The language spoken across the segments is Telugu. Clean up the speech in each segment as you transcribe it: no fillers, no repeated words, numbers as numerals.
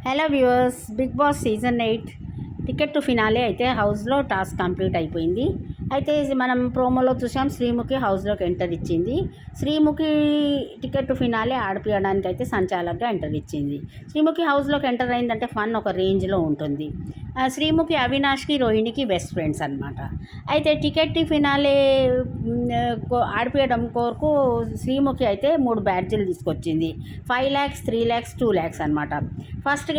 Hello viewers, Bigg Boss season 8 ticket to finale అయితే హౌస్లో టాస్క్ కంప్లీట్ అయిపోయింది. అయితే మనం ప్రోమోలో చూసాం, శ్రీముఖి హౌస్లోకి ఎంటర్ ఇచ్చింది. శ్రీముఖి టికెట్ టు ఫినాలే ఆడిపించడానికి అయితే సంచాలకుగా ఎంటర్ ఇచ్చింది. శ్రీముఖి హౌస్లోకి ఎంటర్ అయిందంటే ఫన్ ఒక రేంజ్లో ఉంటుంది. శ్రీముఖి అవినాష్కి, రోహిణికి బెస్ట్ ఫ్రెండ్స్ అనమాట. అయితే టికెట్ టు ఫినాలే ఆడిపించడం కొరకు శ్రీముఖి అయితే 3 బ్యాడ్జీలు తీసుకొచ్చింది. 5 lakhs, 3 lakhs, 2 lakhs అనమాట. ఫస్ట్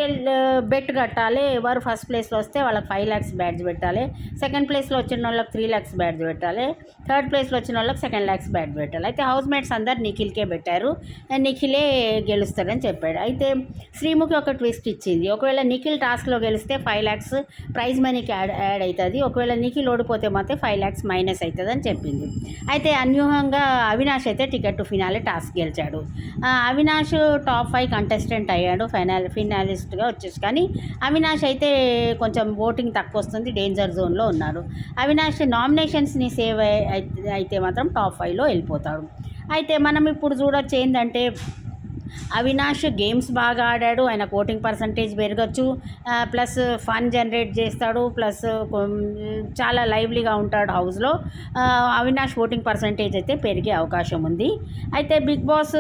బెట్ కట్టాలి. ఎవరు ఫస్ట్ ప్లేస్లో వస్తే వాళ్ళకి 5 lakhs బ్యాడ్జ్ పెట్టాలి. సెకండ్ ప్లేస్లో వచ్చిన వాళ్ళకి 3 lakhs బ్యాడ్జ్ పెట్టాలి. థర్డ్ ప్లేస్లో వచ్చిన వాళ్ళకి 2 lakhs బ్యాడ్జ్ పెట్టాలి. అయితే హౌస్ మేట్స్ అందరు నిఖిల్కే పెట్టారు. నిఖిలే గెలుస్తాడని చెప్పాడు. అయితే శ్రీముఖి ఒక ట్విస్ట్ ఇచ్చింది. ఒకవేళ నిఖిల్ టాస్క్లో గెలిస్తే 5 lakhs ప్రైజ్ మనీకి యాడ్ అవుతుంది. ఒకవేళ నిఖిల్ ఓడిపోతే మాత్రం 5 lakhs మైనస్ అవుతుంది అని చెప్పింది. అయితే అన్యూహంగా అవినాష్ అయితే టికెట్ టు ఫినాలే టాస్క్ గెలిచాడు. అవినాష్ టాప్ 5 కంటెస్టెంట్ అయ్యాడు. ఫినాలిస్ట్గా వచ్చేసి. కానీ అవినాష్ అయితే కొంచెం ఓటింగ్ తక్కువ వస్తుంది, డేంజర్ జోన్లో ఉన్నారు. అవినాష్ నామినేషన్స్ని సేవ్ అయితే మాత్రం టాప్ 5లో వెళ్ళిపోతాడు. అయితే మనం ఇప్పుడు చూడొచ్చు ఏంటంటే, అవినాష్ గేమ్స్ బాగా ఆడాడు. ఆయన ఓటింగ్ పర్సంటేజ్ పెరగచ్చు. ప్లస్ ఫన్ జనరేట్ చేస్తాడు. ప్లస్ చాలా లైవ్లీగా ఉంటాడు హౌస్లో. అవినాష్ ఓటింగ్ పర్సంటేజ్ అయితే పెరిగే అవకాశం ఉంది. అయితే బిగ్ బాస్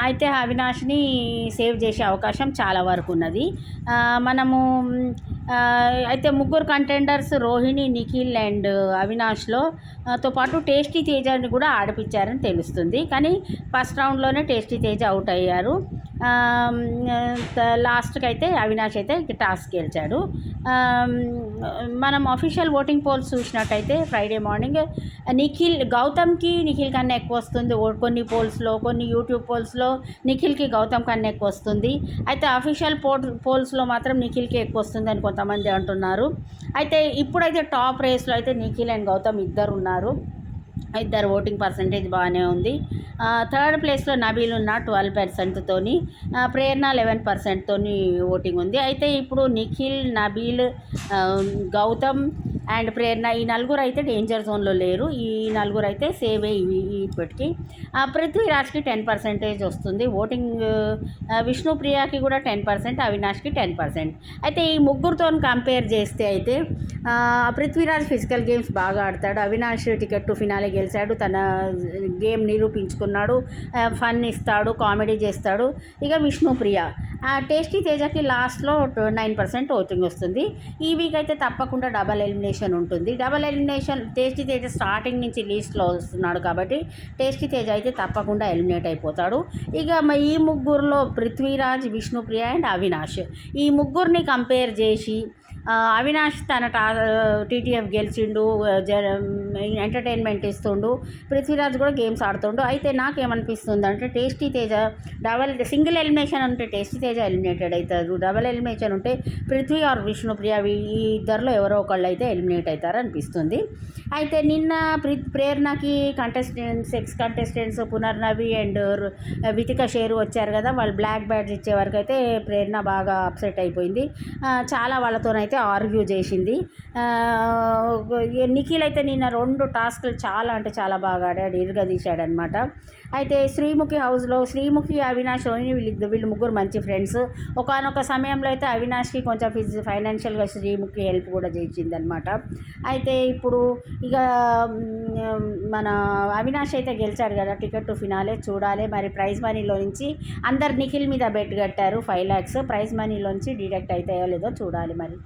అయితే అవినాష్ని సేవ్ చేసే అవకాశం చాలా వరకు ఉన్నది. మనము అయితే 3 కంటెండర్స్ రోహిణి, నిఖిల్ అండ్ అవినాష్లో తో పాటు టేస్టీ తేజని కూడా ఆడిపించారని తెలుస్తుంది. కానీ ఫస్ట్ రౌండ్లోనే టేస్టీ తేజ అవుట్ అయ్యారు. లాస్ట్కి అయితే అవినాష్ అయితే టాస్క్ గెలిచాడు. మనం అఫీషియల్ ఓటింగ్ పోల్స్ చూసినట్టయితే ఫ్రైడే మార్నింగ్ గౌతమ్కి నిఖిల్ కన్నా ఎక్కువ వస్తుంది. కొన్ని పోల్స్లో, కొన్ని యూట్యూబ్ పోల్స్లో నిఖిల్కి గౌతమ్ కన్నా ఎక్కువ వస్తుంది. అయితే అఫీషియల్ పోల్స్లో మాత్రం నిఖిల్కి ఎక్కువ వస్తుంది అని కొంతమంది అంటున్నారు. అయితే ఇప్పుడైతే టాప్ రేస్లో అయితే నిఖిల్ అండ్ గౌతమ్ ఇద్దరు ఉన్నారు. ఇద్దరు ఓటింగ్ పర్సంటేజ్ బాగానే ఉంది. థర్డ్ ప్లేస్లో నబీల్ ఉన్న 12%తోని, ప్రేరణ 11%తోని ఓటింగ్ ఉంది. అయితే ఇప్పుడు నిఖిల్, నబీల్, గౌతమ్ అండ్ ప్రేరణ ఈ 4 అయితే డేంజర్ జోన్లో లేరు. ఈ 4 అయితే సేవ్ ఇప్పటికీ. పృథ్వీరాజ్కి 10% వస్తుంది ఓటింగ్. విష్ణుప్రియకి కూడా 10%, అవినాష్కి 10%. అయితే ఈ ముగ్గురితో కంపేర్ చేస్తే అయితే పృథ్వీరాజ్ ఫిజికల్ గేమ్స్ బాగా ఆడతాడు. అవినాష్ టికెట్ టు ఫినాలే గెలిచాడు. తన గేమ్ నిరూపించుకున్నాడు. ఫన్ ఇస్తాడు, కామెడీ చేస్తాడు. ఇక విష్ణుప్రియ, టేస్టీ తేజకి లాస్ట్లో 9% ఓటింగ్ వస్తుంది. ఈ వీక్ అయితే తప్పకుండా డబల్ ఎలిమినేషన్ ఉంటుంది. Double elimination tasty Teja starting నుంచి లీస్ట్లో వస్తున్నాడు కాబట్టి టేస్టీ తేజ అయితే తప్పకుండా ఎలిమినేట్ అయిపోతాడు. ఇక ఈ ముగ్గురులో పృథ్వీరాజ్, విష్ణుప్రియ అండ్ అవినాష్, ఈ ముగ్గురిని కంపేర్ చేసి అవినాష్ తన టీటీఎఫ్ గెలిచిండు, ఎంటర్టైన్మెంట్ ఇస్తుండు. పృథ్వీరాజ్ కూడా గేమ్స్ ఆడుతుండు. అయితే నాకేమనిపిస్తుంది అంటే, టేస్టీ తేజ సింగిల్ ఎలిమినేషన్ ఉంటే టేస్టీ తేజ ఎలిమినేటెడ్ అవుతారు. డబల్ ఎలిమినేషన్ ఉంటే పృథ్వీ ఆర్ విష్ణుప్రియ ఈ ఇద్దరిలో ఎవరో ఒకళ్ళు అయితే ఎలిమినేట్ అవుతారు అనిపిస్తుంది. అయితే నిన్న ప్రేరణకి ex contestants Punarnavi and Vithika Sheru వచ్చారు కదా, వాళ్ళు బ్లాక్ బ్యాడ్జ్ ఇచ్చే వరకు అయితే ప్రేరణ బాగా అప్సెట్ అయిపోయింది. చాలా వాళ్ళతోనైతే ఆర్గ్యూ చేసింది. నిఖిల్ అయితే నిన్న 2 టాస్క్లు చాలా అంటే చాలా బాగా ఆడాడు, ఇరగదీశాడనమాట. అయితే శ్రీముఖి హౌస్లో శ్రీముఖి, అవినాష్, రోహిణి వీళ్ళు ముగ్గురు మంచి ఫ్రెండ్స్. ఒకానొక సమయంలో అయితే అవినాష్కి కొంచెం ఫైనాన్షియల్గా శ్రీముఖి హెల్ప్ కూడా చేసిందనమాట. అయితే ఇప్పుడు ఇక మన అవినాష్ అయితే గెలిచాడు కదా టికెట్ టు ఫినాలే. చూడాలి మరి ప్రైజ్ మనీలో నుంచి అందరు నిఖిల్ మీద బెట్ కట్టారు 5 lakhs. ప్రైజ్ మనీలో నుంచి డిడక్ట్ అవుతాయో లేదో చూడాలి మరి.